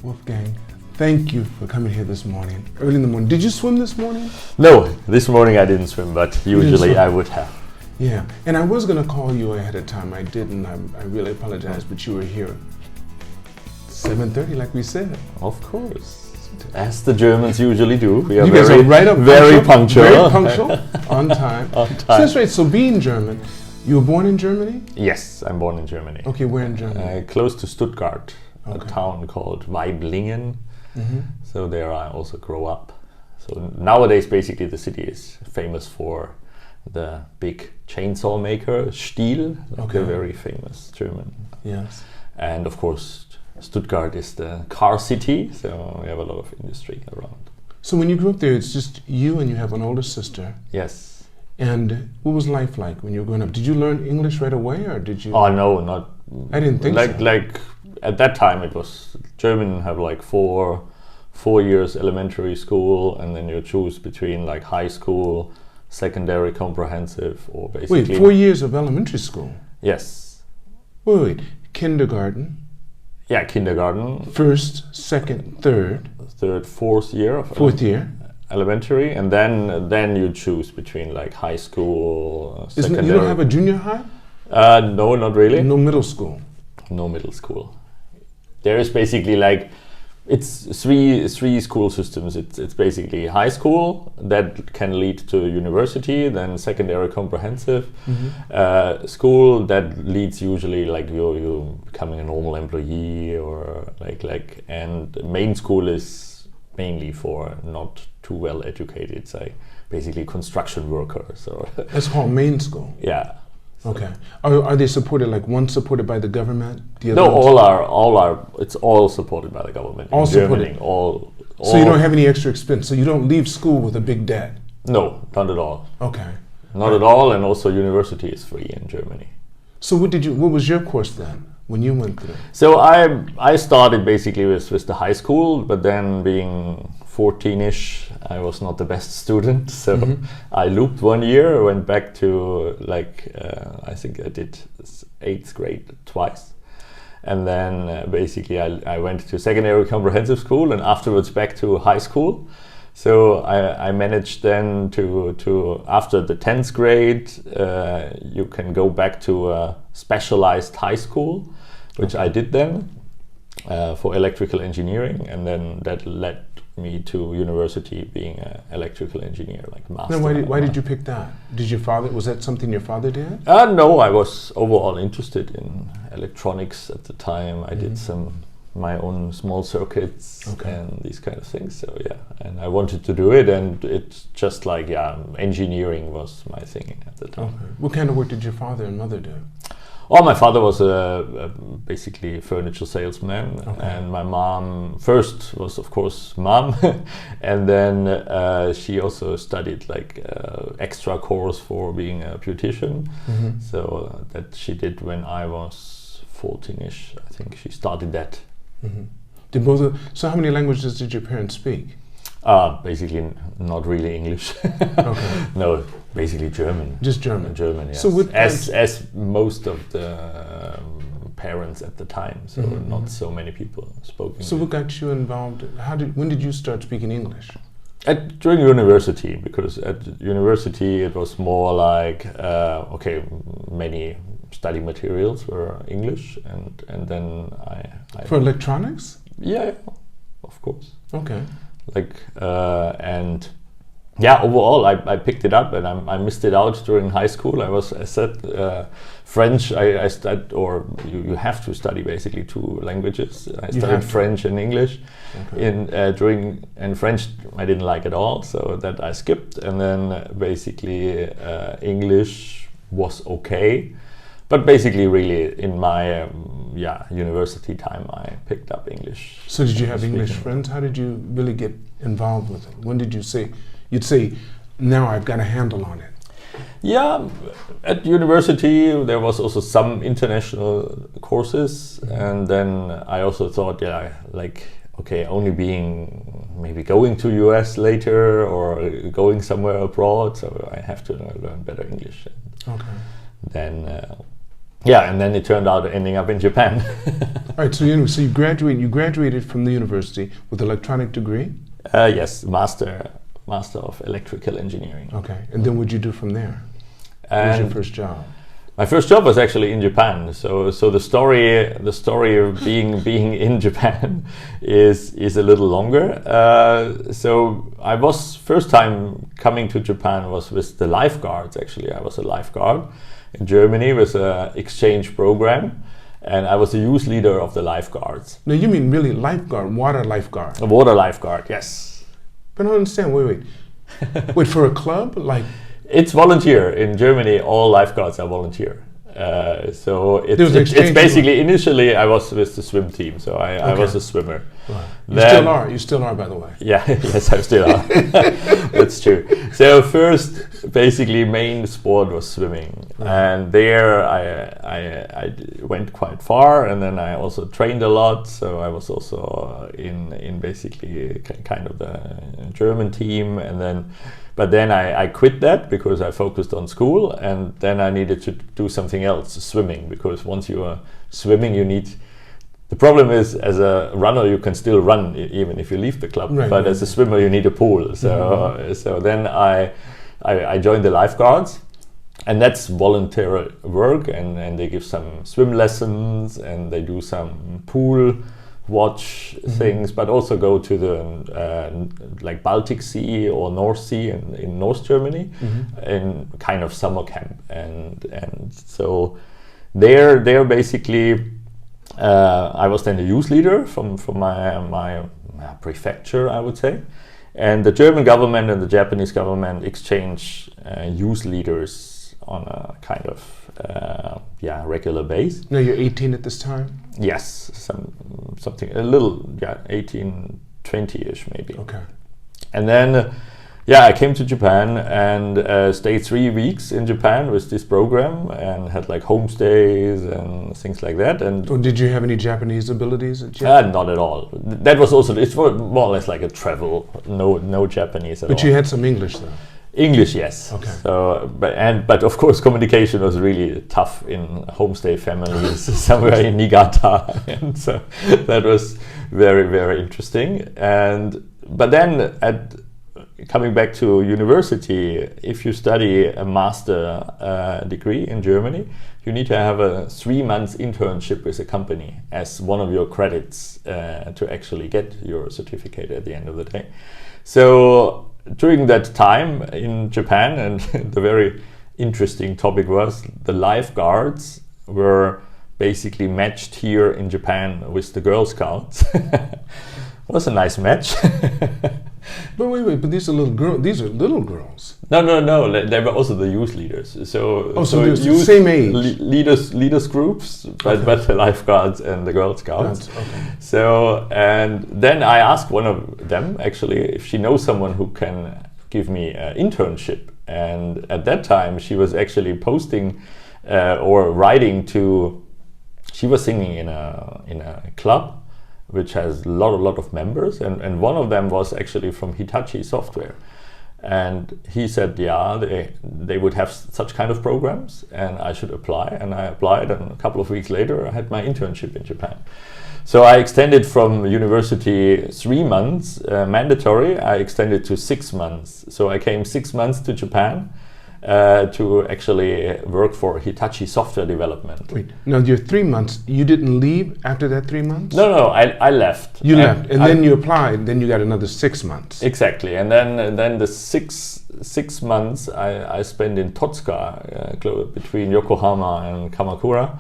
Wolfgang, thank you for coming here this morning, early in the morning. Did you swim this morning? No, this morning I didn't swim, but usually I would have. Yeah, and I was going to call you ahead of time. I didn't. I really apologize, but you were here 7:30, like we said. Of course, as the Germans usually do. We are you guys very, are right up very punctual. Very punctual, on time. On time. So that's right. So being German, you were born in Germany? Yes, I'm born in Germany. Okay, where in Germany? Close to Stuttgart, Okay. a town called Weiblingen. Mm-hmm. So there I also grew up. So nowadays, basically, the city is famous for the big chainsaw maker Stihl, Okay. the very famous German. Yes. And of course, Stuttgart is the car city, so we have a lot of industry around. So when you grew up there, it's just you and you have an older sister. Yes. And what was life like when you were growing up? Did you learn English right away, or did you? Oh no, not. I didn't think like so. like at that time it was German have like four years elementary school, and then you choose between like high school, secondary comprehensive, or basically. Wait, 4 years of elementary school? Yes. Wait, kindergarten, Yeah, kindergarten, first, second, third, third, fourth year of fourth year. elementary, and then you choose between like high school, secondary. You don't have a junior high? No, not really. No middle school. No middle school. There is basically like it's three school systems. It's basically high school that can lead to university, then secondary comprehensive school that leads usually like you becoming a normal employee, or like and main school is mainly for not too well educated, it's like basically construction workers or That's called main school. yeah. Okay. Are they supported, like one supported by the government? The other No, ones- all are. It's all supported by the government. All in Germany, supported. all. So you don't have any extra expense. So you don't leave school with a big debt. No, not at all. Okay. Not at all, and also university is free in Germany. So what was your course then when you went through? So I started basically with the high school, but then being 14-ish, I was not the best student, so I looped 1 year, went back to like I think I did 8th grade twice, and then basically I went to secondary comprehensive school, and afterwards back to high school. So I managed then to after the 10th grade, you can go back to a specialized high school, which I did then for electrical engineering, and then that led me to university being an electrical engineer, like master. Then why did you pick that? Was that something your father did? No, I was overall interested in electronics at the time. I did my own small circuits and these kind of things. So yeah, and I wanted to do it, and it's just like engineering was my thing at the time. Okay. What kind of work did your father and mother do? Oh, my father was basically a furniture salesman, and my mom first was of course mom, and then she also studied like extra course for being a beautician. So that she did when I was 14-ish. I think she started that. So how many languages did your parents speak? Basically not really English. Okay. No, basically German. Just German. German, yes. So as most of the parents at the time, so not so many people spoke English. So what got you involved? When did you start speaking English? During university, because at university it was more like many study materials were English, and then I For electronics? yeah, of course. Okay. Overall I picked it up, and I missed it out during high school. I said French. I studied, or you have to study basically 2 languages. I studied French and English. Okay. In French I didn't like at all, so that I skipped, and then basically English was okay. But basically, really, in my university time, I picked up English. So did you have English speaking. friends? How did you really get involved with it? When did you say, you'd say, now I've got a handle on it? Yeah, at university there was also some international courses, and then I also thought, okay, only maybe going to US later or going somewhere abroad, so I have to learn better English. Okay. Then, and then it turned out ending up in Japan. All right, so you graduated from the university with an electronic degree? Yes, Master of Electrical Engineering. Okay, and then what did you do from there? What was your first job? My first job was actually in Japan. So the story of being in Japan is a little longer. So I was first time coming to Japan was with the lifeguards. Actually, I was a lifeguard in Germany with an exchange program, and I was the youth leader of the lifeguards. No, you mean really lifeguard, water lifeguard? A water lifeguard, yes. But I don't understand. Wait. Wait, for a club? Like, it's volunteer. In Germany, all lifeguards are volunteer. So it's basically, initially I was with the swim team, so I was a swimmer. Right. You still are, by the way. Yeah, yes, I still are. That's true. So first, basically, main sport was swimming, and there I went quite far, and then I also trained a lot. So I was also in basically kind of the German team, and then. But then I quit that because I focused on school, and then I needed to do something else, swimming, because once you are swimming, you need. The problem is, as a runner, you can still run even if you leave the club, but as a swimmer, you need a pool. So then I joined the lifeguards, and that's voluntary work, and they give some swim lessons, and they do some pool watch things, but also go to the like Baltic Sea or North Sea in North Germany in kind of summer camp, and so there basically I was then the youth leader from my prefecture, I would say, and the German government and the Japanese government exchange youth leaders on a kind of regular base. No, you're 18 at this time? Yes, something a little, 18, 20-ish maybe. Okay. And then, I came to Japan and stayed 3 weeks in Japan with this program and had like homestays and things like that. And did you have any Japanese abilities at Japan? Not at all. That was also, it's more or less like a travel, no Japanese at all. But you had some English though? English, yes. Okay. So, but of course, communication was really tough in homestay families somewhere in Niigata, and so that was very, very interesting. But then, coming back to university, if you study a master degree in Germany, you need to have a 3 months internship with a company as one of your credits to actually get your certificate at the end of the day. So during that time in Japan, and the very interesting topic was the lifeguards were basically matched here in Japan with the Girl Scouts. It was a nice match. But wait, but these are little girls. These are little girls. No. They were also the youth leaders. So youth, same age. Leaders groups, but the lifeguards and the Girl Scouts. Okay. So, and then I asked one of them actually if she knows someone who can give me an internship. And at that time, she was actually posting or writing to. She was singing in a club which has a lot of members, and one of them was actually from Hitachi Software, and he said they would have such kind of programs and I should apply, and I applied, and a couple of weeks later I had my internship in Japan. So I extended from university 3 months mandatory, I extended to 6 months. So I came 6 months to Japan to actually work for Hitachi Software Development. Wait, now your 3 months, you didn't leave after that 3 months? No, I left. You left, and then you applied, then you got another 6 months. Exactly, and then the six months I spent in Totsuka, between Yokohama and Kamakura.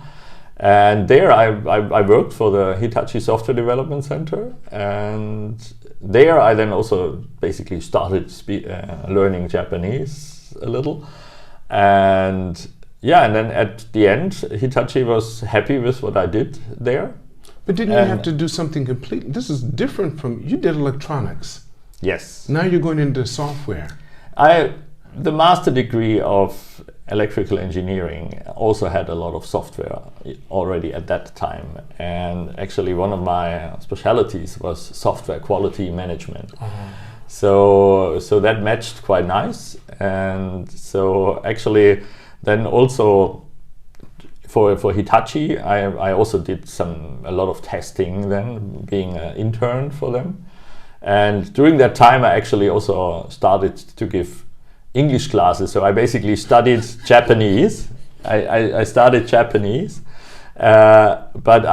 And there I worked for the Hitachi Software Development Center, and there I then also basically started learning Japanese a little. And yeah, and then at the end, Hitachi was happy with what I did there. But didn't you have to do something completely? This is different from, you did electronics. Yes. Now you're going into software. The master degree of electrical engineering also had a lot of software already at that time. And actually one of my specialities was software quality management. So that matched quite nice. And so actually then also for Hitachi, I also did a lot of testing then, being an intern for them. And during that time, I actually also started to give English classes. So I basically studied Japanese. I studied Japanese, but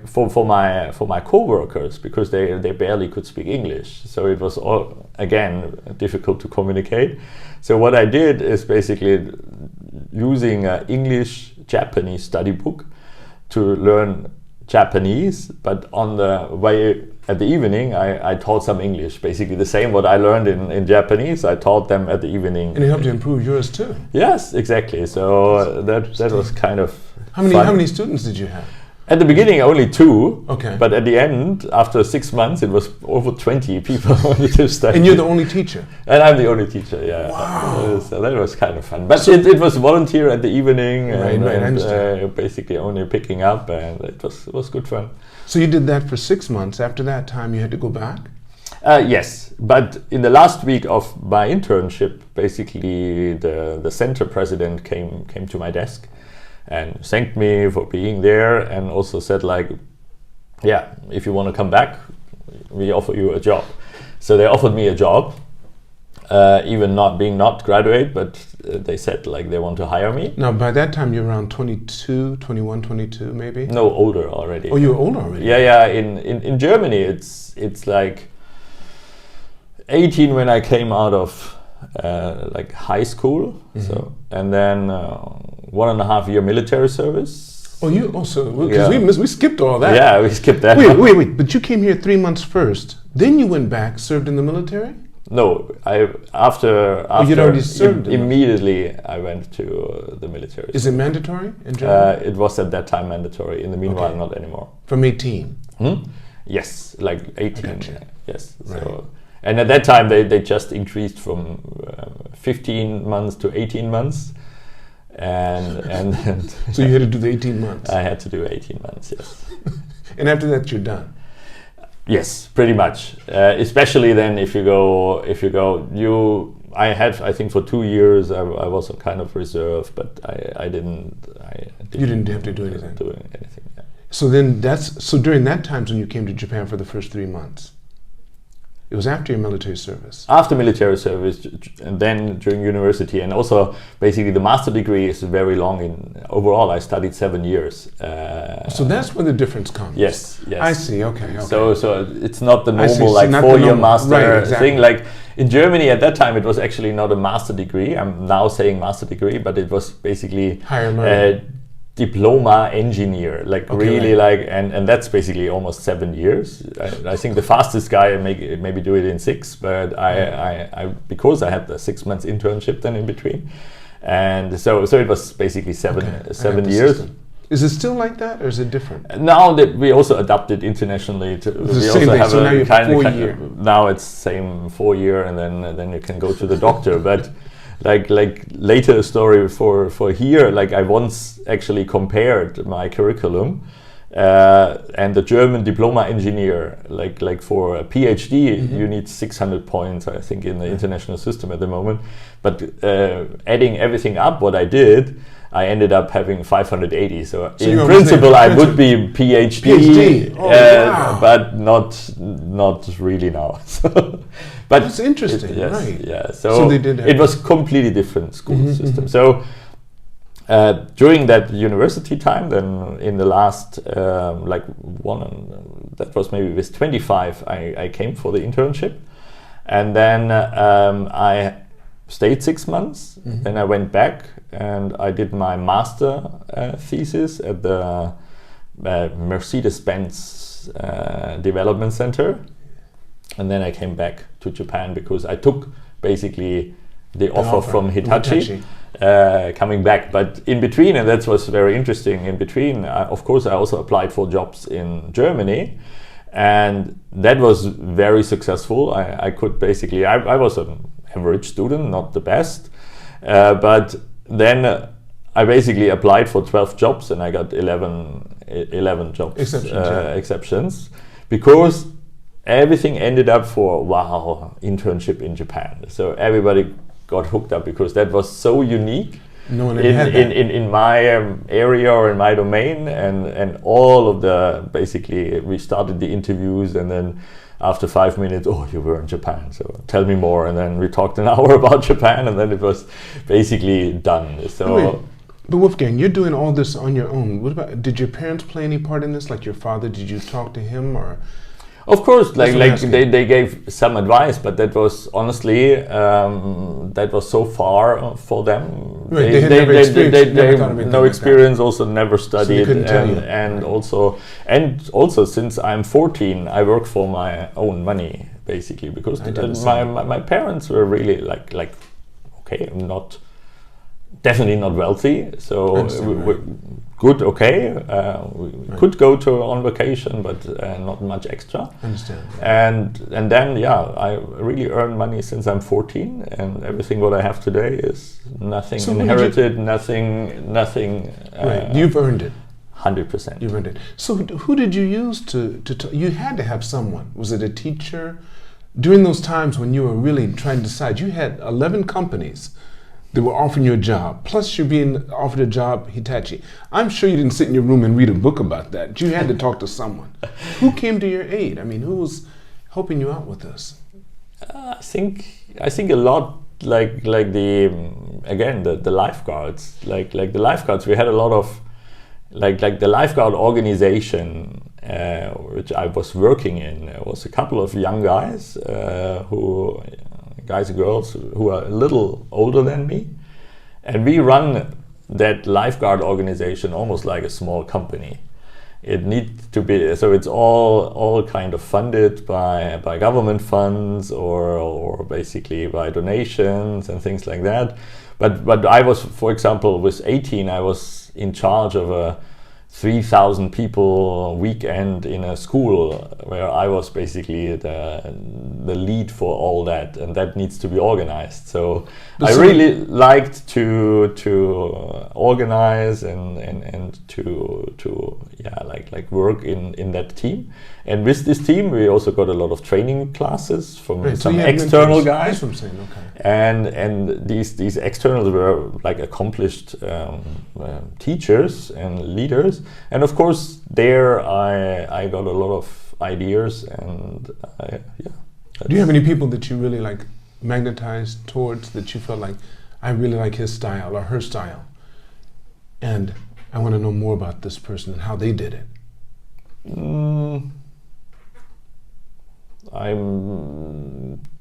for my co-workers, because they barely could speak English, so it was all again difficult to communicate. So what I did is basically using an English-Japanese study book to learn Japanese, but on the way at the evening I taught some English, basically the same what I learned in Japanese I taught them at the evening. And it helped you improve yours too. Yes, exactly. So that was kind of how many students did you have? At the beginning only 2, okay. But at the end, after 6 months, it was over 20 people wanted to study. And you're the only teacher? And I'm the only teacher, yeah. Wow. So that was kind of fun. But so it was volunteer at the evening, and basically only picking up, and it was good fun. So you did that for 6 months. After that time, you had to go back? Yes, but in the last week of my internship, basically the center president came to my desk and thanked me for being there, and also said like, yeah, if you want to come back, we offer you a job. So they offered me a job, even not graduate, but they said like they want to hire me. Now by that time you're around 22, 21, 22 maybe? No, older already. Oh, you were older already? Yeah. In Germany it's like 18 when I came out of like high school. Mm-hmm. So and then 1.5 year military service. Oh, you also, because we skipped all that. Yeah, we skipped that. Wait, but you came here 3 months first, then you went back, served in the military? No, after you'd already served immediately I went to the military. Is it mandatory in Germany? It was at that time mandatory. In the meanwhile, not anymore. From 18? Yes, like 18. Yes. Right. So, and at that time they just increased from 15 months to 18 months. And so you had to do the 18 months? I had to do 18 months, yes. And after that you're done? Yes, pretty much. Especially then if you go, I think for 2 years I was on kind of reserve, but I didn't. You didn't have to do anything? Doing anything, yeah. So then so during that time when you came to Japan for the first 3 months, it was after your military service? After military service, and then during university, and also basically the master degree is very long. Overall, I studied 7 years. So that's where the difference comes. Yes. I see. Okay. So it's not the normal like 4-year master thing. Like in Germany at that time, it was actually not a master degree. I'm now saying master degree, but it was basically higher learning. Diploma engineer, like and that's basically almost 7 years. I think the fastest guy maybe do it in 6, but I because I had the 6 months internship then in between, and so it was basically 7 years. System. Is it still like that, or is it different? Now that we also adapted internationally, we also have so now you have 4 year. Now it's same 4 year, and then you can go to the doctor, but. Like later story for here, like I once actually compared my curriculum and the German diploma engineer, like for a PhD you need 600 points I think in the international system at the moment, but adding everything up what I did, I ended up having 580. So in principle I would be PhD, wow. But not really now. But that's interesting, yes, right? Yeah. So they did it was completely different school system. So during that university time, then in the last that was maybe with 25, I came for the internship, and then I stayed 6 months. Then I went back and I did my master thesis at the Mercedes-Benz Development Center. And then I came back to Japan because I took basically the offer from Hitachi. Coming back, but in between, and that was very interesting, in between, of course, I also applied for jobs in Germany, and that was very successful. I could basically, I was an average student, not the best, but then I basically applied for 12 jobs and I got 11 jobs, exceptions, because everything ended up for, wow, internship in Japan. So everybody got hooked up because that was so unique no one in my area or in my domain, and all of the, basically we started the interviews, and then after 5 minutes, oh, you were in Japan, so tell me more, and then we talked an hour about Japan, and then it was basically done. So wait, but Wolfgang, you're doing all this on your own. What about, did your parents play any part in this, like your father? Did you talk to him? Or of course, like they gave some advice, but that was honestly that was so far for them. Right, they had no experience, also never studied, So and also since I'm 14, I work for my own money basically, because my parents were really like okay, I'm not. Definitely not wealthy, so good. Okay, we could go on vacation, but not much extra. Understand. And then I really earned money since I'm 14, and everything what I have today is nothing inherited, nothing. Right, you've earned it. 100%. You've earned it. So who did you use to you had to have someone? Was it a teacher? During those times when you were really trying to decide, you had 11 companies that were offering you a job, plus you're being offered a job Hitachi. I'm sure you didn't sit in your room and read a book about that. You had to talk to someone. Who came to your aid? I mean, who was helping you out with this? I think a lot like the again the lifeguards, like the lifeguards. We had a lot of like the lifeguard organization which I was working in. There was a couple of young guys guys and girls who are a little older than me, and we run that lifeguard organization almost like a small company. It needs to be, so it's all kind of funded by government funds or basically by donations and things like that. But I was, for example, with 18, I was in charge of a 3,000 people weekend in a school where I was basically the lead for all that, and that needs to be organized. So I really liked to organize and to like work in that team. And with this team, we also got a lot of training classes from some external guys. That's what I'm saying, okay. And these externals were like accomplished teachers and leaders. And of course, there I got a lot of ideas, and Do you have any people that you really like magnetized towards, that you felt like, I really like his style or her style, and I want to know more about this person and how they did it? I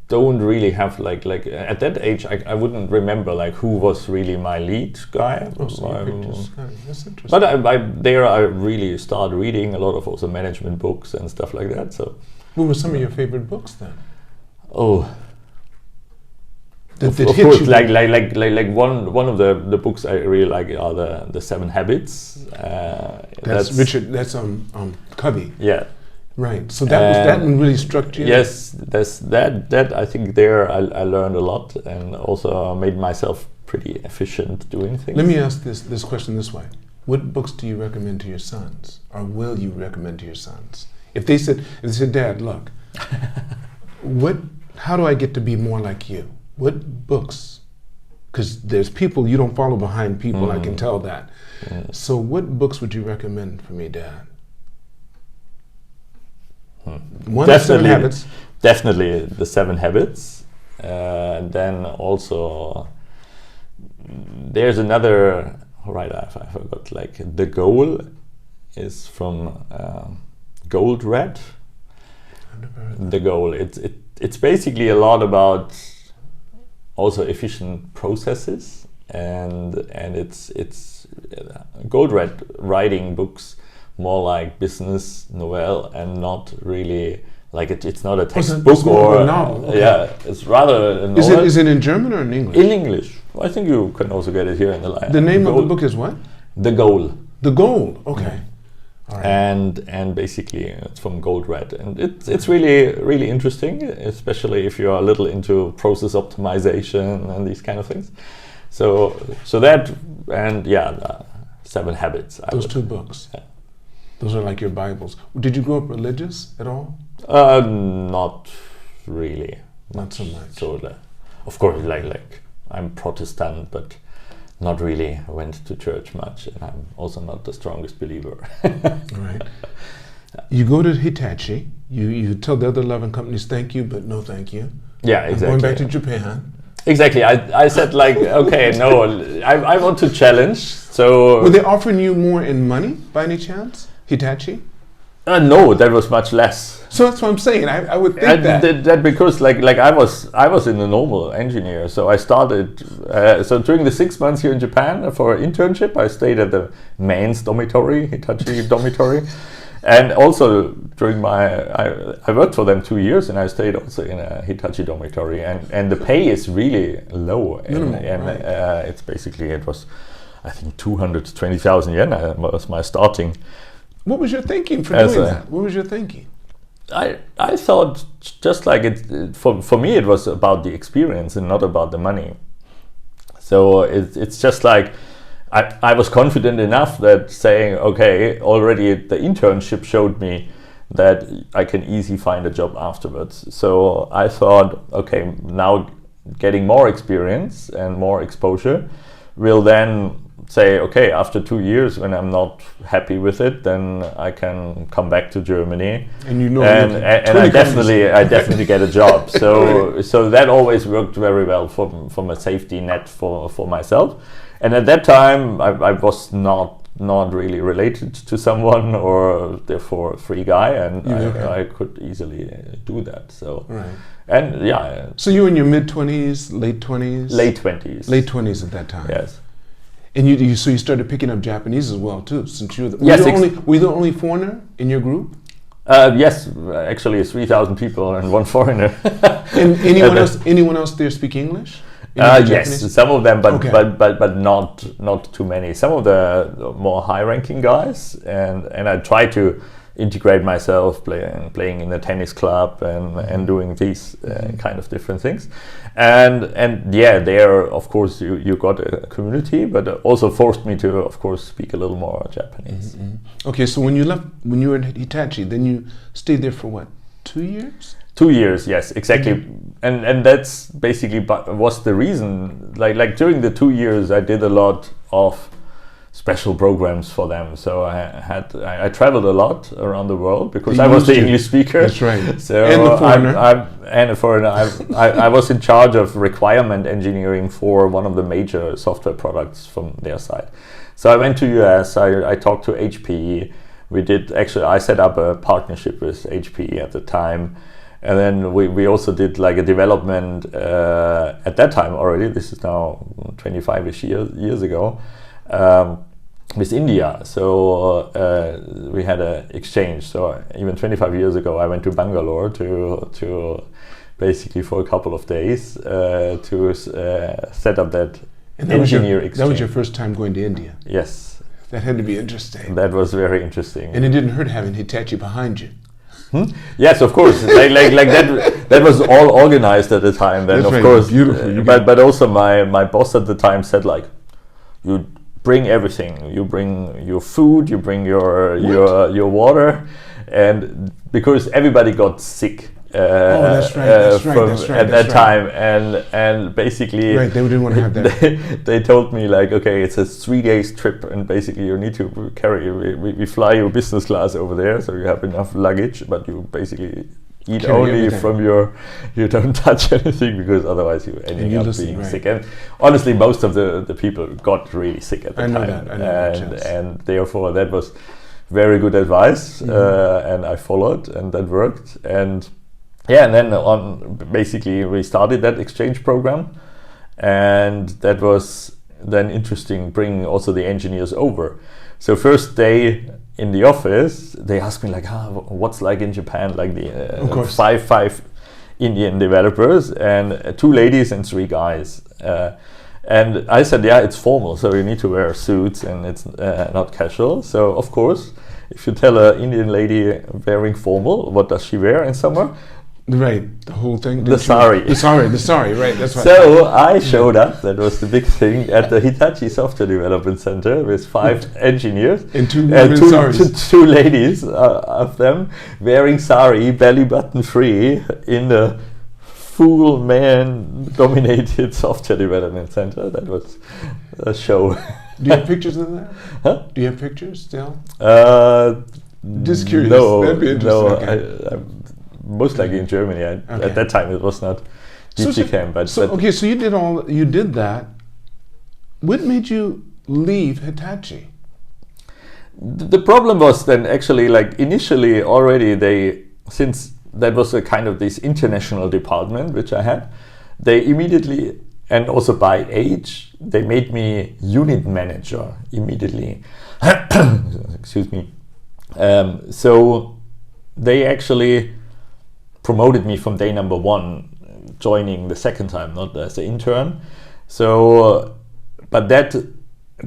don't really have like at that age I wouldn't remember like who was really my lead guy. Oh, so that's interesting. But I really started reading a lot of also management books and stuff like that. So what were some of your favorite books then? Oh, Of course, like one of the books I really like are the 7 Habits. That's Richard. That's Covey. Yeah. Right. So that one really struck you. Yes, that I think there I learned a lot, and also made myself pretty efficient doing things. Let me ask this question this way: what books do you recommend to your sons, or will you recommend to your sons? If they said, Dad, look, how do I get to be more like you? What books? Because there's people, you don't follow behind people, I can tell that. So what books would you recommend for me, Dad? One, definitely, 7 Habits. Definitely the 7 Habits. Then also there's another, I forgot, like The Goal is from Gold Red. The Goal. It's basically a lot about also efficient processes, and it's Gold Red writing books more like business novel and not really like it's not a it's textbook more or a novel. Okay. Yeah, it's rather a novel. Is it in German or in English? In English. I think you can also get it here in the line. The name of the book is what? The Goal. The Goal. Okay. All right. And basically it's from Gold Red, and it's really interesting, especially if you are a little into process optimization and these kind of things. So that, and yeah, 7 Habits. Those 2 books. Yeah. Those are like your Bibles. Did you grow up religious at all? Not really. Not so much. So of course, like I'm Protestant, but not really went to church much, and I'm also not the strongest believer. Right. You go to Hitachi. You tell the other 11 companies thank you, but no thank you. Yeah, exactly. I'm going back to Japan. Exactly. I said like, okay, no, I want to challenge. So were they offering you more in money by any chance, Hitachi? No, that was much less. So that's what I'm saying. I would think that because like I was in a normal engineer, so I started. So during the 6 months here in Japan for internship, I stayed at the men's dormitory, Hitachi dormitory, and also during I worked for them 2 years, and I stayed also in a Hitachi dormitory, and the pay is really low, and right. It's basically it was, I think 220,000 yen was my starting. What was your thinking for doing that? What was your thinking? I thought just like it for me it was about the experience and not about the money. So it's just like I was confident enough that saying, okay, already the internship showed me that I can easily find a job afterwards. So I thought, okay, now getting more experience and more exposure will then say, okay, after 2 years when I'm not happy with it, then I can come back to Germany, and you know, and I definitely get a job. So that always worked very well from a safety net for myself. And at that time, I was not really related to someone, or therefore a free guy, and I could easily do that. So right. And yeah. So you were in your mid-20s, late 20s? Late 20s. Late 20s at that time. Yes. And you started picking up Japanese as well too, since you were were you the only foreigner in your group? Yes, actually 3,000 people and 1 foreigner. And anyone else there speak English? Yes, some of them, but okay. but not too many. Some of the more high-ranking guys, and I try to integrate myself, playing in a tennis club and doing these kind of different things, and yeah, there of course you got a community, but also forced me to of course speak a little more Japanese. Mm-hmm. Okay, so when you were at Hitachi, then you stayed there for what, 2 years? 2 years, yes, exactly. Mm-hmm. And that's basically was the reason. Like during the 2 years, I did a lot of special programs for them. So I traveled a lot around the world because I was the English speaker. That's right. So and the foreigner. And a foreigner. I was in charge of requirement engineering for one of the major software products from their side. So I went to US. I talked to HP. I set up a partnership with HP at the time. And then we also did like a development at that time already. This is now 25-ish years ago, with India. So we had an exchange. So even 25 years ago, I went to Bangalore to basically for a couple of days to set up that engineer exchange. That was your first time going to India? Yes. That had to be interesting. That was very interesting. And it didn't hurt having Hitachi behind you. Yes, of course. like that was all organized at the time. Then that's of course, beautiful. But also my boss at the time said like, you bring everything. You bring your food. You bring your water, and because everybody got sick. That's right. At that time, and basically, right, they didn't want to have that. They told me like, okay, it's a 3 days trip, and basically you need to carry. We fly you business class over there, so you have enough luggage, but you basically eat only from you don't touch anything because otherwise you ending up being sick. And honestly, most of the people got really sick at the time, and therefore that was very good advice, and I followed, and that worked. And yeah, and then basically we started that exchange program, and that was then interesting, bringing also the engineers over. So first day in the office, they asked me like, what's like in Japan, like the five Indian developers, and 2 ladies and 3 guys. And I said, yeah, it's formal, so you need to wear suits and it's not casual. So of course, if you tell an Indian lady wearing formal, what does she wear in summer? Right, the whole thing. The sari. The sari, right, that's right. So I showed up, that was the big thing, at the Hitachi Software Development Center with 5 engineers. And 2 two ladies of them wearing sari, belly button free, in the full man-dominated software development center. That was a show. Do you have pictures of that? Huh? Do you have pictures still? Just curious. That'd be interesting. No, Okay. Most likely in Germany. At that time, it was not DigiCamp. So you did that. What made you leave Hitachi? The problem was then actually, like, initially already since that was a kind of this international department which I had, they immediately, and also by age, they made me unit manager immediately. Excuse me. So they actually promoted me from day number 1, joining the second time, not as an intern. So, but that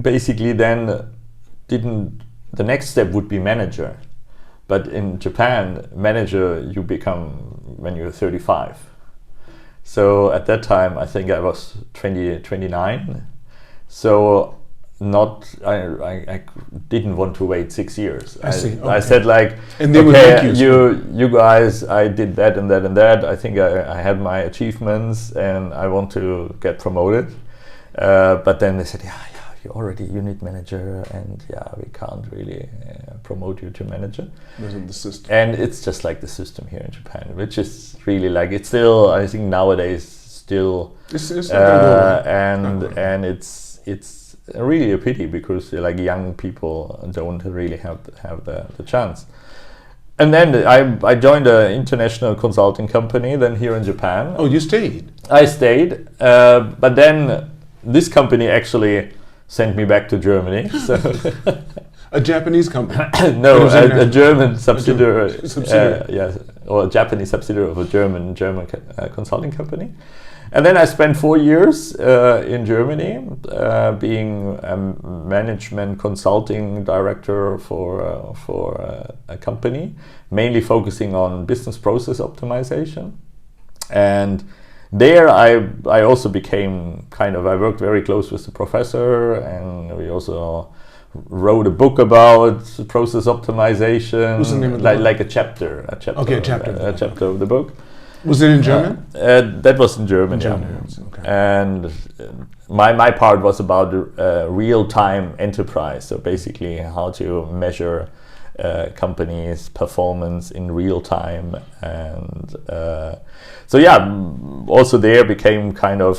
basically then the next step would be manager. But in Japan, manager you become when you're 35. So at that time, I think I was 29. So I didn't want to wait 6 years. I see. Okay. I said like, and they would make you guys, I did that and that and that. I think I had my achievements and I want to get promoted. But then they said, yeah, you're already unit manager, and we can't really promote you to manager. The system. And it's just like the system here in Japan, which is really like, it's still, I think nowadays still, and it's really a pity, because like young people don't really have the chance. And then I joined an international consulting company then here in Japan. Oh, you stayed? I stayed, but then this company actually sent me back to Germany. So a Japanese company? No, a German subsidiary. Or a Japanese subsidiary of a German consulting company. And then I spent 4 years in Germany, being a management consulting director for a company, mainly focusing on business process optimization. And there I also became I worked very close with the professor, and we also wrote a book about process optimization. What's the name of the book? Like a chapter. Okay, a chapter of the book. Was it in German? That was in German, Okay. And my part was about real-time enterprise. So basically how to measure companies' performance in real time. And also there became kind of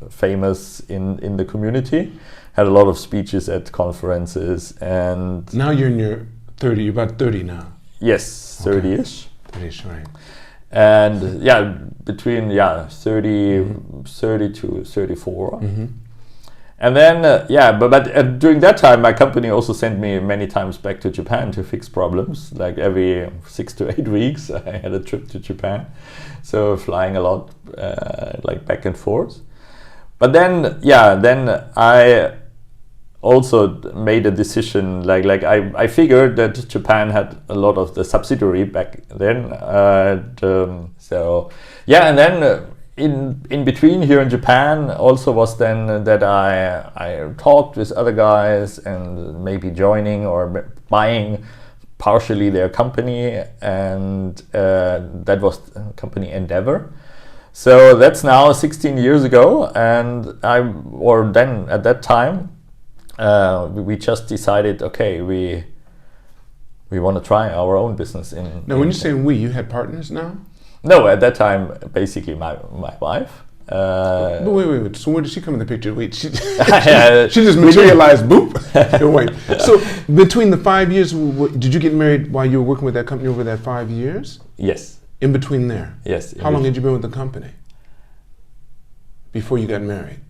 famous in the community. Had a lot of speeches at conferences. And now you're in your 30, you're about 30 now. Yes, 30-ish. 30-ish, right. And between 30 to 34. Mm-hmm. And then but during that time my company also sent me many times back to Japan to fix problems. Like every 6 to 8 weeks I had a trip to Japan, so flying a lot, like back and forth. But then I also made a decision, like I figured that Japan had a lot of the subsidiary back then, and then in between here in Japan also was then that I talked with other guys and maybe joining or buying partially their company, and that was company Endeavor. So that's now 16 years ago, and then at that time we just decided, okay, we want to try our own business in. Now, when you say we, you had partners now? No, at that time, basically my wife. But wait. So where did she come in the picture? Wait, she just materialized. Boop. Wait. So between the 5 years, did you get married while you were working with that company over that 5 years? Yes. In between there? Yes. How long had you been with the company before you got married?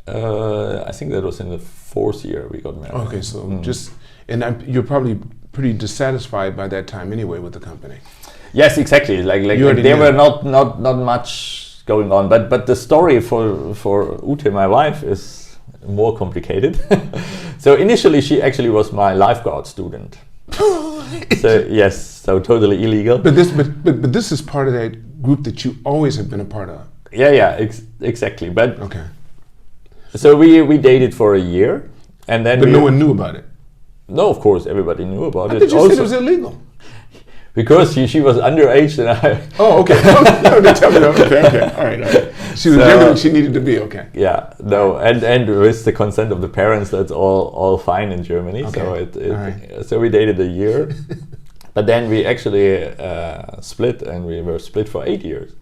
I think that was in the 4th year we got married. Okay, so just And you're probably pretty dissatisfied by that time anyway with the company. Yes, exactly. Like there were not much going on, but the story for Ute, my wife, is more complicated. So initially, she actually was my lifeguard student. So yes, so totally illegal. But this is part of that group that you always have been a part of. Yeah, exactly. But okay. So we dated for a year, and then no one knew about it. No, of course, everybody knew about it. Did you say it was illegal? Because she was underage and I... Oh, okay. No, tell me. Okay. All right. She was younger than she needed to be, okay. Yeah, no, and with the consent of the parents, that's all fine in Germany. Okay. So we dated a year, but then we actually split, and we were split for 8 years.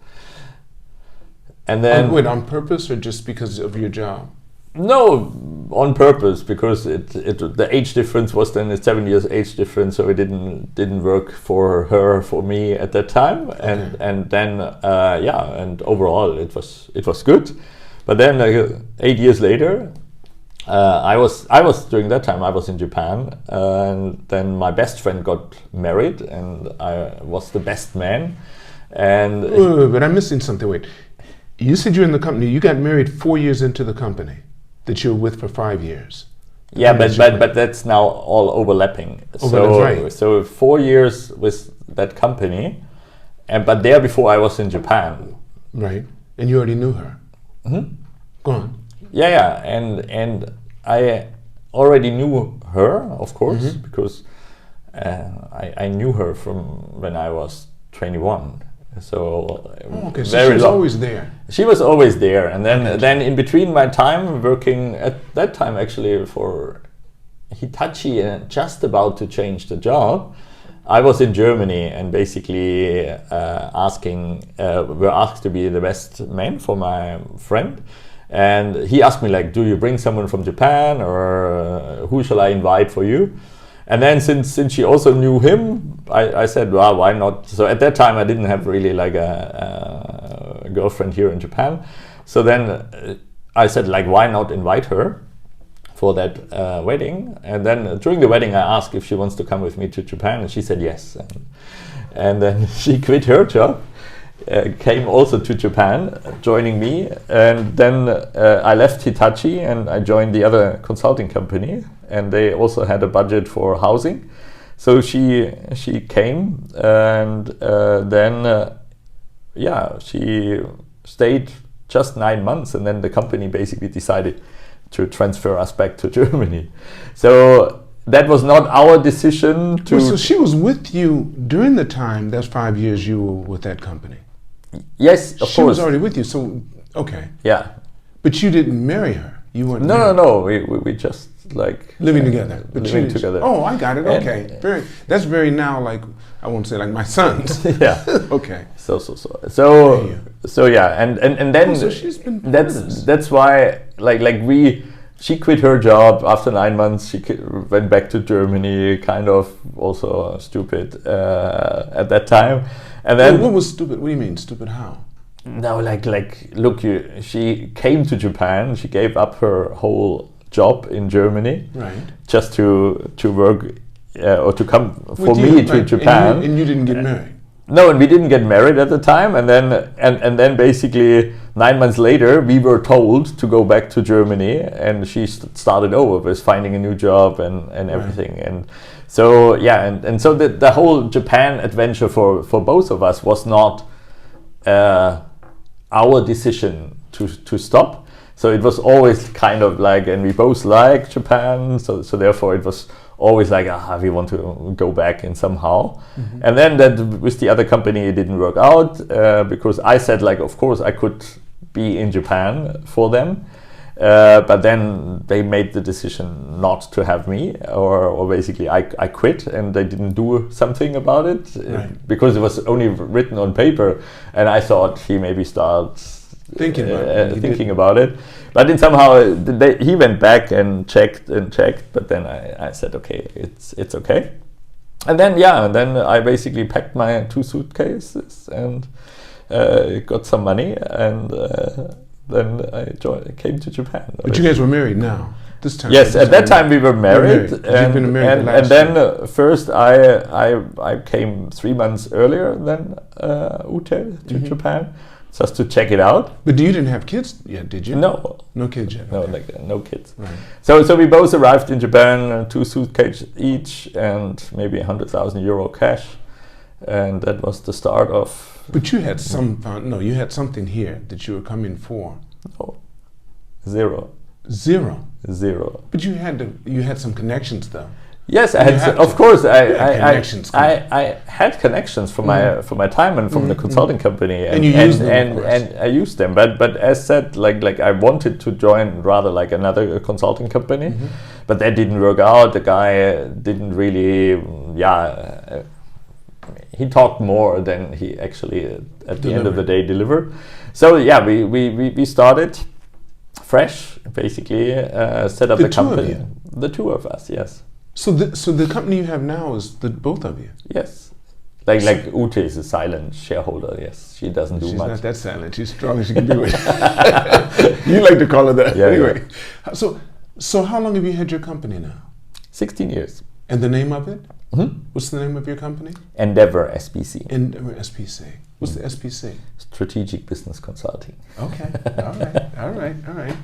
And then... wait, on purpose or just because of your job? No, on purpose, because the age difference was then a 7 years age difference, so it didn't work for her, for me at that time, and then and overall it was good, but then 8 years later, I was during that time I was in Japan, and then my best friend got married, and I was the best man, and but I'm missing something. Wait, you said you're in the company. You got married 4 years into the company that you were with for 5 years. Yeah, but that's now all overlapping. That's right. So 4 years with that company, but there before I was in Japan. Right, and you already knew her. Mm-hmm. Go on. Yeah, and I already knew her, of course, because I knew her from when I was 21. So okay, so she was always there. She was always there, and then in between my time working at that time actually for Hitachi and just about to change the job, I was in Germany and basically were asked to be the best man for my friend, and he asked me like, do you bring someone from Japan, or who shall I invite for you? And then since she also knew him, I said, well, why not? So at that time I didn't have really like a girlfriend here in Japan. So then I said, like, why not invite her for that wedding? And then during the wedding I asked if she wants to come with me to Japan, and she said yes. And then she quit her job, came also to Japan, joining me. And then I left Hitachi and I joined the other consulting company, and they also had a budget for housing. So she came, and then she stayed just 9 months, and then the company basically decided to transfer us back to Germany. So that was not our decision to... Well, so she was with you during the time, that's 5 years you were with that company? Yes, of course. She was already with you, so, okay. Yeah. But you didn't marry her? You weren't No, we just like... Living together. Living together. Oh, I got it, okay. That's very now like, I won't say like my sons. Yeah. Okay. So yeah, and then so she's been that's why she quit her job after 9 months. She went back to Germany, kind of also stupid at that time. And then what was stupid? What do you mean stupid? How? No, look, she came to Japan. She gave up her whole job in Germany, right? Just to work or to come for me to Japan. And you didn't get married. No, and we didn't get married at the time, and then basically 9 months later we were told to go back to Germany, and she started over with finding a new job and everything. Right. And so and so the whole Japan adventure for both of us was not our decision to stop. So it was always kind of like, and we both like Japan, so therefore it was always like, we want to go back in somehow. Mm-hmm. And then that with the other company it didn't work out because I said, like, of course I could be in Japan for them, but then they made the decision not to have me, or basically I quit, and they didn't do something about it. Right. Because it was only written on paper, and I thought he maybe starts thinking about it. But then somehow he went back and checked, but then I said, okay, it's okay. And then I basically packed my 2 suitcases and got some money, and then I came to Japan. But you guys were married now? this time? Yes, at that time we were married, You've been married and last then year. first I came 3 months earlier than Ute to Japan, just to check it out. But you didn't have kids yet, did you? No, No kids yet. no, okay. like no kids. Right. So we both arrived in Japan, 2 suitcases each, and maybe 100,000 euro cash, and that was the start of. But you had you had something here that you were coming for. No, zero. Zero. But you had some connections though. Yes, I You had. have Of to. course, Connections. I had connections from my time and from the consulting company, And you used them, of course. and I used them. But as said, like I wanted to join rather like another consulting company, but that didn't work out. The guy didn't really, he talked more than he actually at the end of the day delivered. So yeah, we started fresh, basically set up the two of company. you? The two of us, yes. So the company you have now is both of you. Yes. Like Ute is a silent shareholder, yes. She doesn't do She's much. not that silent. She's strong as she can be. You like to call her that. Yeah, anyway. So how long have you had your company now? 16 years. And the name of it? What's the name of your company? Endeavor SBC. Endeavor SBC. What's the SBC? Strategic Business Consulting. Okay. All right.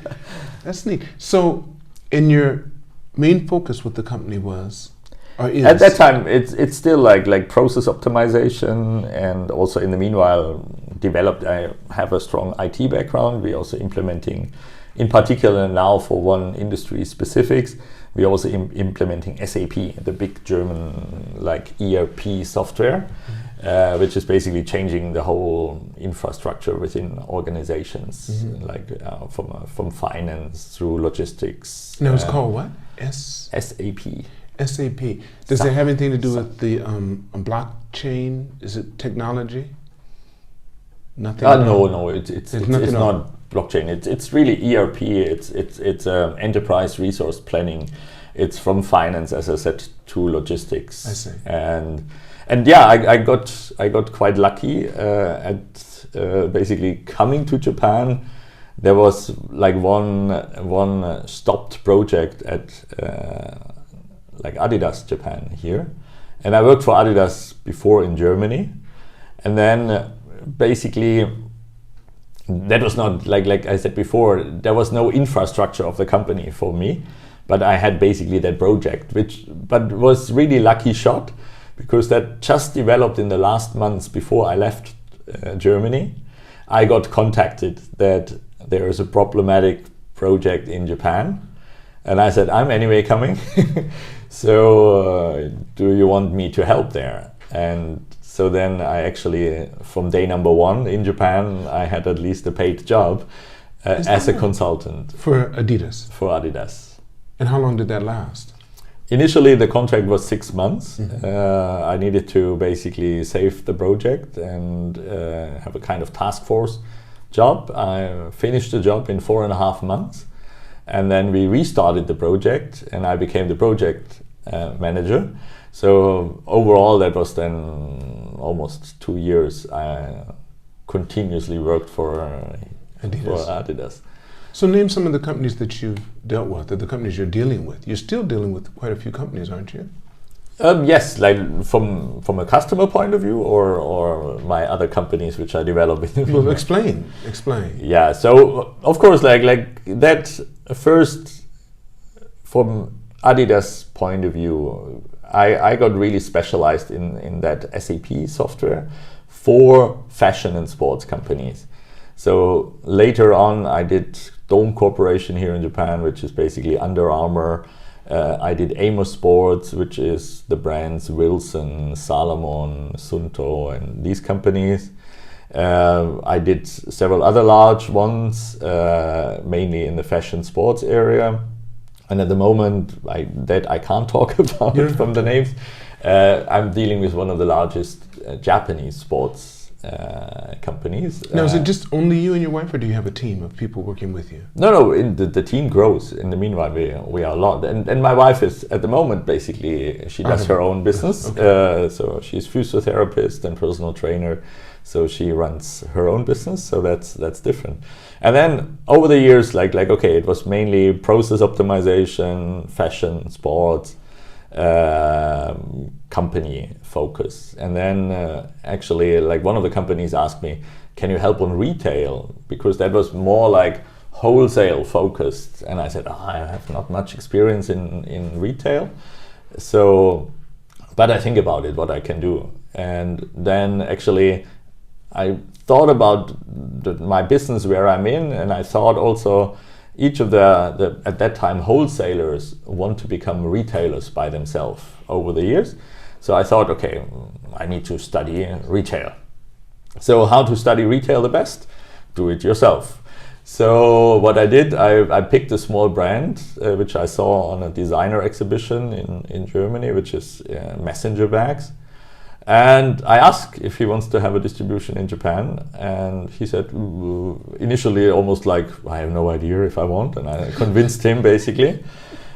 That's neat. So, and your main focus with the company was, or is? At that time, it's still like process optimization, and also in the meanwhile developed. I have a strong IT background. We're also implementing, in particular now for one industry specifics, we're also implementing SAP, the big German like ERP software, which is basically changing the whole infrastructure within organizations, like from finance through logistics. Now it's called what? SAP. SAP. Does it have anything to do with the blockchain? Is it technology? Nothing. No. It's not blockchain. It's really ERP. It's enterprise resource planning. It's from finance, as I said, to logistics. I see. And yeah, I got quite lucky at basically coming to Japan. There was like one stopped project at like Adidas Japan here, and I worked for Adidas before in Germany, and then basically that was not like I said before, there was no infrastructure of the company for me, but I had basically that project, but was really lucky shot, because that just developed in the last months before I left Germany. I got contacted that there is a problematic project in Japan, and I said, I'm anyway coming. So do you want me to help there? And so then I actually, from day number 1 in Japan, I had at least a paid job as a consultant. For Adidas? For Adidas. And how long did that last? Initially, the contract was 6 months. I needed to basically save the project and have a kind of task force job. I finished the job in 4.5 months. And then we restarted the project, and I became the project manager. So overall, that was then almost 2 years. I continuously worked for Adidas. So name some of the companies that you've dealt with, or the companies you're dealing with. You're still dealing with quite a few companies, aren't you? Yes, like from a customer point of view, or my other companies which I develop in the Well, explain. Yeah, so of course, like that first, from Adidas point of view, I got really specialized in that SAP software for fashion and sports companies. So later on, I did Dome Corporation here in Japan, which is basically Under Armour. I did Amos Sports, which is the brands Wilson, Salomon, Sunto, and these companies. I did several other large ones, mainly in the fashion sports area. And at the moment, I can't talk about from the names. I'm dealing with one of the largest Japanese sports companies. Now, is it just only you and your wife, or do you have a team of people working with you? No. The team grows. In the meanwhile, we are a lot, and my wife is at the moment basically she does her own business. Okay. So she's physiotherapist and personal trainer. So she runs her own business. So that's different. And then over the years, like okay, it was mainly process optimization, fashion, sports. Company focus, and then actually like one of the companies asked me, can you help on retail, because that was more like wholesale focused, and I said, I have not much experience in retail, so but I think about it what I can do. And then actually I thought about my business where I'm in, and I thought also each of the at that time wholesalers want to become retailers by themselves over the years. So I thought, okay, I need to study retail. So how to study retail the best? Do it yourself. So what I did, I picked a small brand which I saw on a designer exhibition in Germany, which is messenger bags. And I asked if he wants to have a distribution in Japan, and he said initially almost like, I have no idea if I want, and I convinced him basically.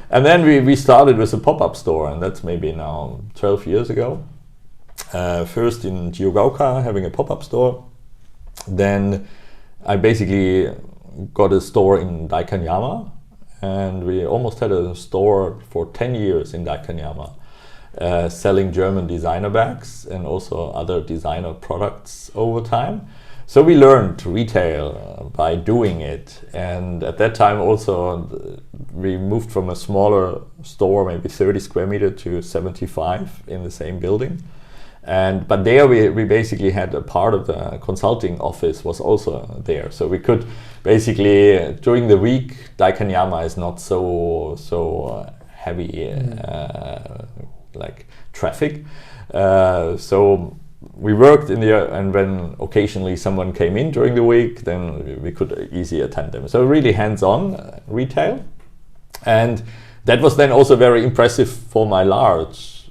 And then we started with a pop-up store, and that's maybe now 12 years ago. First in Chiyogaoka, having a pop-up store. Then I basically got a store in Daikanyama, and we almost had a store for 10 years in Daikanyama. Selling German designer bags and also other designer products over time. So we learned retail by doing it, and at that time also we moved from a smaller store, maybe 30 square meter, to 75 in the same building. But there we basically had a part of the consulting office was also there, so we could basically during the week, Daikanyama is not so heavy like traffic, so we worked in the and when occasionally someone came in during the week, then we could easily attend them. So really hands-on retail, and that was then also very impressive for my large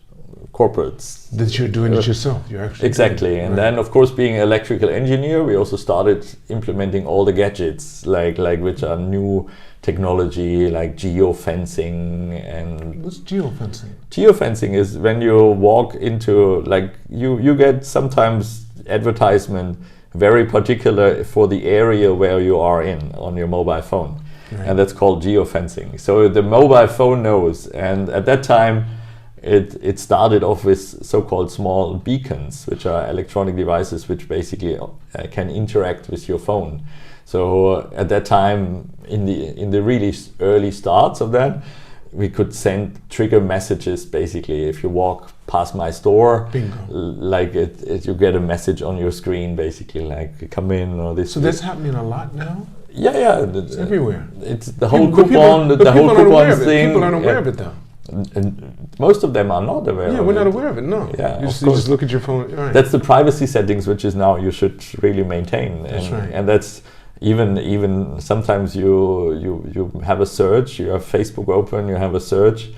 corporates. That you're doing it yourself. You're actually exactly, and then of course being an electrical engineer, we also started implementing all the gadgets like which are new technology, like geofencing. And what's geofencing? Geofencing is when you walk into, like you get sometimes advertisement very particular for the area where you are in on your mobile phone, right. And that's called geofencing. So the mobile phone knows, and at that time it started off with so-called small beacons, which are electronic devices which basically can interact with your phone. So at that time, in the really early starts of that, we could send trigger messages. Basically, if you walk past my store, bingo, like you get a message on your screen, basically like come in or this. So that's happening a lot now. Yeah, it's everywhere. It's the whole coupon, the whole coupon thing. People aren't aware of it though. And most of them are not aware of it. Yeah, we're not aware of it, no. Yeah, you just look at your phone. Right. That's the privacy settings, which is now you should really maintain. That's right. And that's even sometimes you have a search, you have Facebook open, you have a search,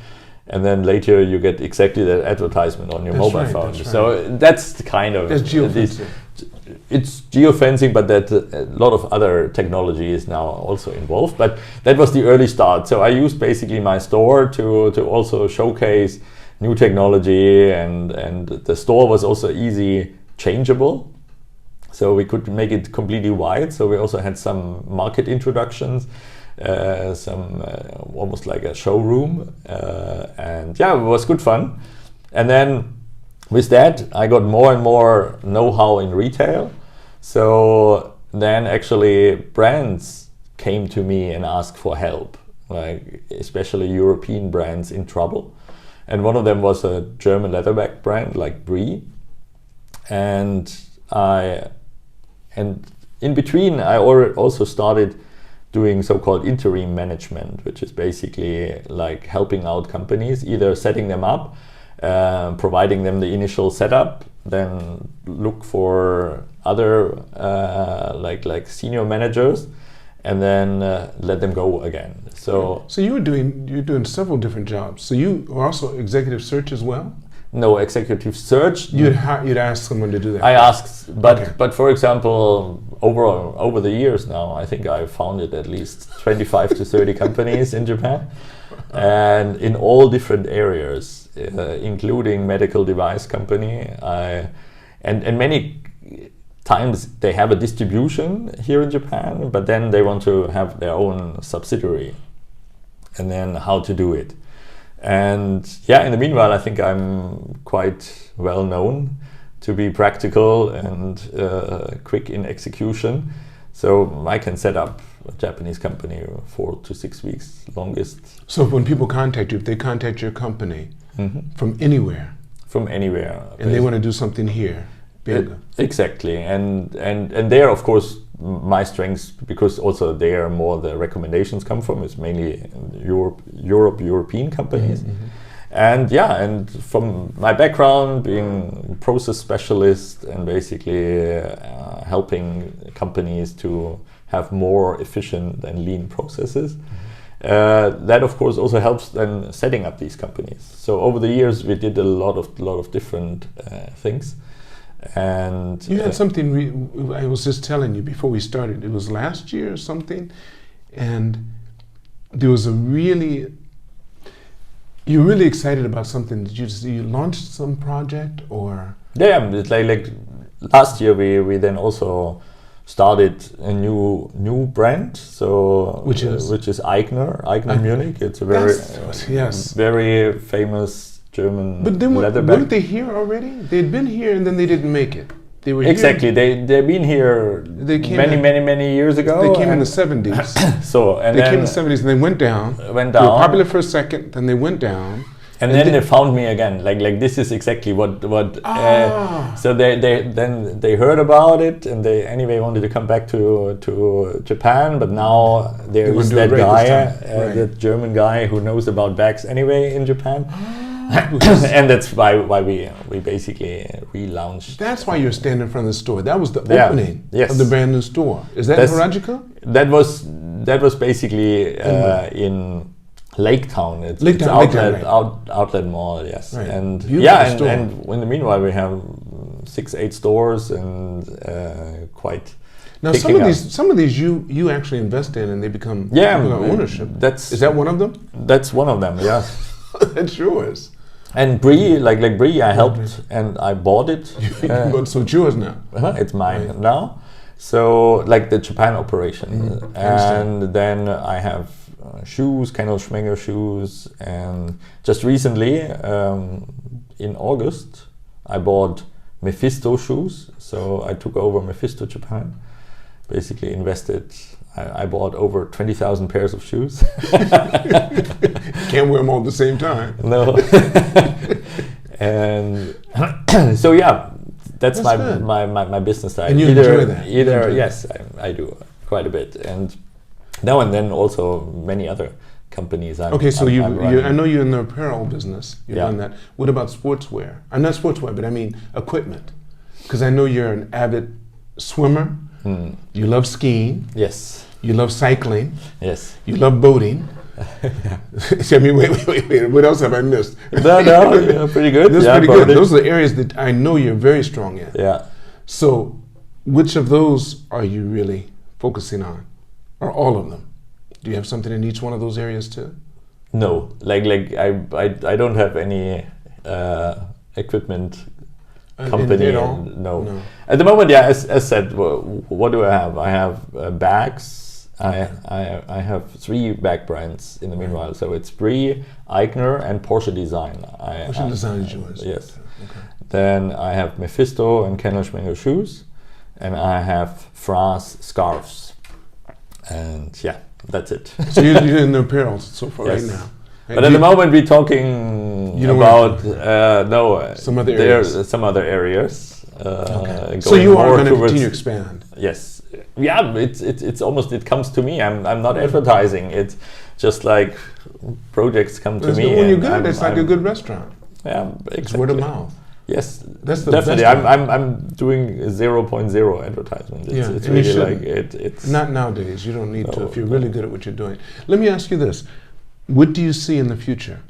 and then later you get exactly that advertisement on your mobile phone. That's right. So that's the kind of... That's geofencing. It's geofencing, but that a lot of other technology is now also involved. But that was the early start. So I used basically my store to also showcase new technology, and the store was also easy changeable. So we could make it completely wide. So we also had some market introductions, some almost like a showroom, and yeah, it was good fun. And then with that, I got more and more know-how in retail. So then actually brands came to me and asked for help, like especially European brands in trouble. And one of them was a German leatherback brand like Brie. And in between, I also started doing so-called interim management, which is basically like helping out companies, either setting them up, providing them the initial setup, then look for other like senior managers, and then let them go again. So you're doing several different jobs. So you are also executive search as well? No executive search. You'd ask someone to do that. I asked, but Okay. but for example, over the years now, I think I founded at least 25 to 30 companies in Japan, and in all different areas, including medical device company. And many times they have a distribution here in Japan, but then they want to have their own subsidiary, and then how to do it. And yeah, in the meanwhile, I think I'm quite well known to be practical and quick in execution. So I can set up a Japanese company 4 to 6 weeks longest. So when people contact you, if they contact your company from anywhere, From anywhere. and they want to do something here, Exactly. And there, of course, my strengths, because also there more the recommendations come from, is mainly European companies. And yeah, and from my background, being process specialist and basically helping companies to have more efficient and lean processes, that of course also helps then setting up these companies. So over the years, we did a lot of different things. And you had something I was just telling you before we started. It was last year or something, and there was you're really excited about something. Did you launched some project or? Yeah, it's like last year we then also started a new brand. So which is Eigner Munich. It's a very famous German but then leather bag. weren't they here already? They'd been here and then they didn't make it. They were exactly. Here. They've been here many years ago. They came in the 70s. So and they then came in the 70s and they went down. They were popular for a second, then they went down. And then they found me again. Like this is exactly what. So they heard about it and they anyway wanted to come back to Japan. But now there is that guy, that German guy who knows about bags anyway in Japan. And that's why we basically relaunched. That's why you're standing in front of the store. That was the opening of the brand new store. Is that in Harajuku? That was basically in Lake Town. It's outlet mall, yes. Right. And Beautiful and in the meanwhile we have 6-8 stores and quite. Now some of these you actually invest in and they become ownership. Is that one of them? That's one of them, yeah. It sure is. And Brie, like Brie, I helped and I bought it. So it's yours now. It's mine now. So like the Japan operation, and then I have shoes, Kendall Schmenger shoes, and just recently in August I bought Mephisto shoes. So I took over Mephisto Japan, basically invested. I bought over 20,000 pairs of shoes. Can't wear them all at the same time. No. And so yeah, that's my business side. And you enjoy that? Yes, I do quite a bit, and now and then also many other companies. I know you're in the apparel business. You've done that. What about sportswear? I'm not sportswear, but I mean equipment, because I know you're an avid swimmer. You love skiing. Yes. You love cycling. Yes. You love boating. I mean, wait. What else have I missed? No, pretty good. That's pretty good. Those are the areas that I know you're very strong in. Yeah. So, which of those are you really focusing on, or all of them? Do you have something in each one of those areas too? No, I don't have any equiment company. No. At the moment, as said, what do I have? I have bags. I have 3 bag brands in the meanwhile. So it's Brie, Eigner, and Porsche Design. Porsche Design is yours. Yes. Okay. Then I have Mephisto and Kendall Schmenger shoes, and I have France scarves, and yeah, that's it. So you're in the apparel so far right now. But at the moment we're talking about some other areas. There are some other areas. So you are going to continue to expand. Yes. Yeah, it's almost, it comes to me. I'm not advertising. It's just like projects come to me. When you're good, it's like a good restaurant. Yeah, exactly. It's word of mouth. Yes, that's the definitely. best I'm doing 0.0 advertisement. It's really like it's not nowadays. You don't need to if you're really good at what you're doing. Let me ask you this: what do you see in the future?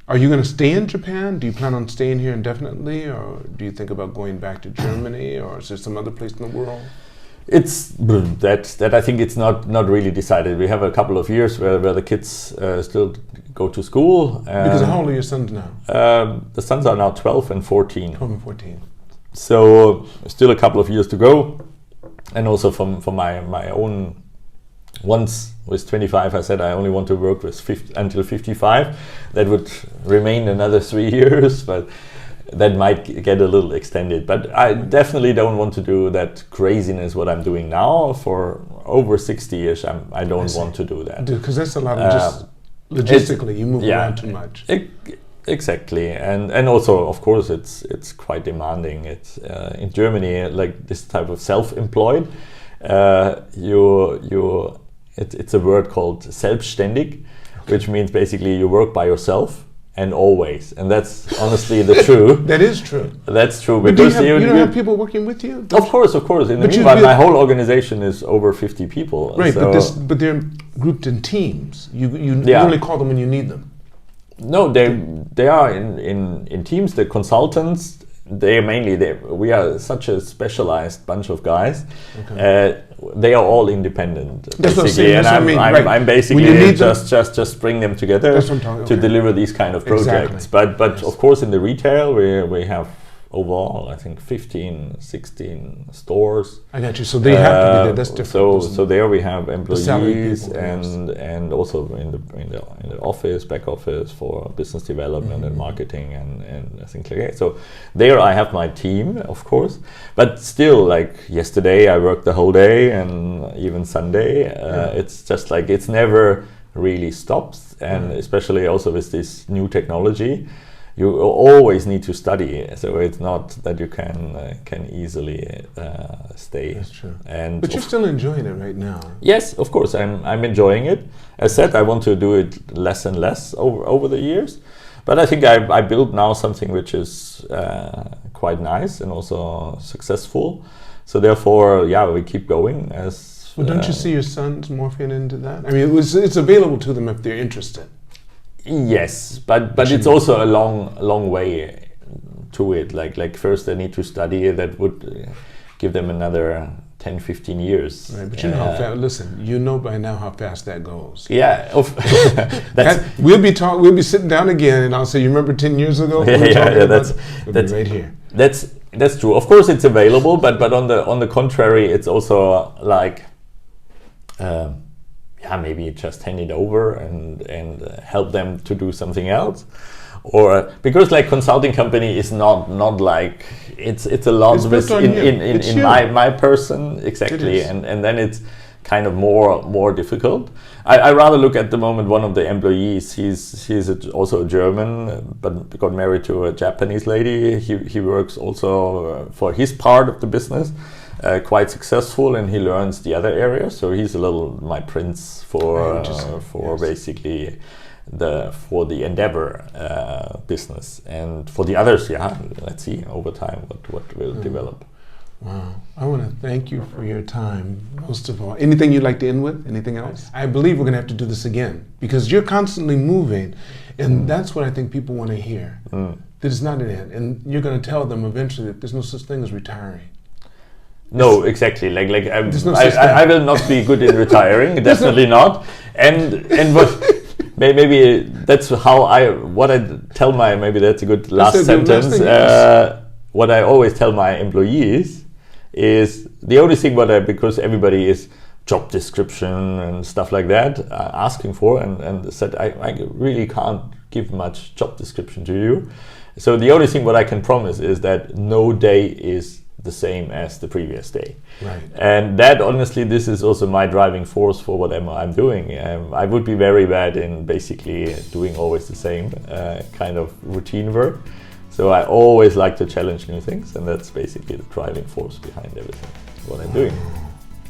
Are you going to stay in Japan? Do you plan on staying here indefinitely, or do you think about going back to Germany, or is there some other place in the world? It's that I think it's not really decided. We have a couple of years where the kids still go to school. Because how old are your sons now? The sons are now 12 and 14. 12 and 14. So still a couple of years to go. And also for my own, once with 25, I said I only want to work with until 55. That would remain another 3 years, but that might get a little extended. But I definitely don't want to do that craziness what I'm doing now. For over 60 years, I don't want to do that. Because that's a lot of just logistically, you move around too much. Exactly, and also of course it's quite demanding. It's in Germany, like this type of self-employed. It's a word called selbstständig, which means basically you work by yourself and always, and that's honestly the true. That is true. That's true. But you don't have people working with you? Of course. In the meanwhile, my whole organization is over 50 people. Right, so but they're grouped in teams. You only call them when you need them. No, they are in teams. The consultants, we are such a specialized bunch of guys. Okay. They are all independent, that's basically, and I'm basically just bring them together to deliver these kind of projects. Exactly. But yes. Of course, in the retail, we have overall, I think 15, 16 stores. I got you. So they have to be there. That's different. So there we have employees and also in the office, back office for business development and marketing and things like that. So there I have my team, of course, but still, like yesterday I worked the whole day and even Sunday. It's just like it's never really stops, and especially also with this new technology. You always need to study, so it's not that you can easily stay. That's true. But you're still enjoying it right now. Yes, of course, I'm enjoying it. As said, I want to do it less and less over the years, but I think I built now something which is quite nice and also successful. So therefore, we keep going. Well, don't you see your sons morphing into that? I mean, it's available to them if they're interested. Yes, but it's also a long way to it. Like first they need to study. That would give them another 10-15 years. Right, but you know how fast. Listen, you know by now how fast that goes. Yeah, we'll be sitting down again, and I'll say, "You remember 10 years ago?" That's right here. That's true. Of course, it's available, but on the contrary, it's also like. Maybe just hand it over and help them to do something else, or because like consulting company is not like it's a lot in my person exactly, and then it's kind of more difficult. I rather look at the moment one of the employees. He's also a German, but got married to a Japanese lady. He works also for his part of the business. Quite successful, and he learns the other areas. So he's a little my prince for basically for the Endeavor business, and for the others, let's see over time what will develop. Wow, I want to thank you for your time. Most of all, anything you'd like to end with? Anything else? I believe we're going to have to do this again because you're constantly moving, and that's what I think people want to hear. That it's not an end, and you're going to tell them eventually that there's no such thing as retiring. No, exactly. Like I will not be good in retiring. Definitely not. And what maybe that's what I tell maybe that's a good last sentence. What I always tell my employees is the only thing because everybody is job description and stuff like that asking for, and said I really can't give much job description to you. So the only thing what I can promise is that no day is the same as the previous day. Right. And that honestly, this is also my driving force for whatever I'm doing. I would be very bad in basically doing always the same kind of routine work. So I always like to challenge new things, and that's basically the driving force behind everything, what I'm doing.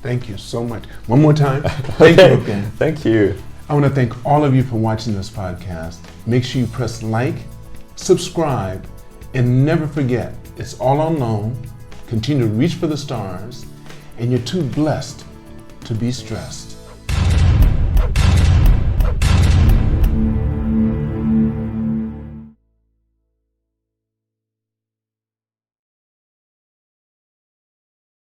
Thank you so much. One more time. Thank you again. Thank you. I want to thank all of you for watching this podcast. Make sure you press like, subscribe, and never forget, it's all unknown. Continue to reach for the stars, and you're too blessed to be stressed.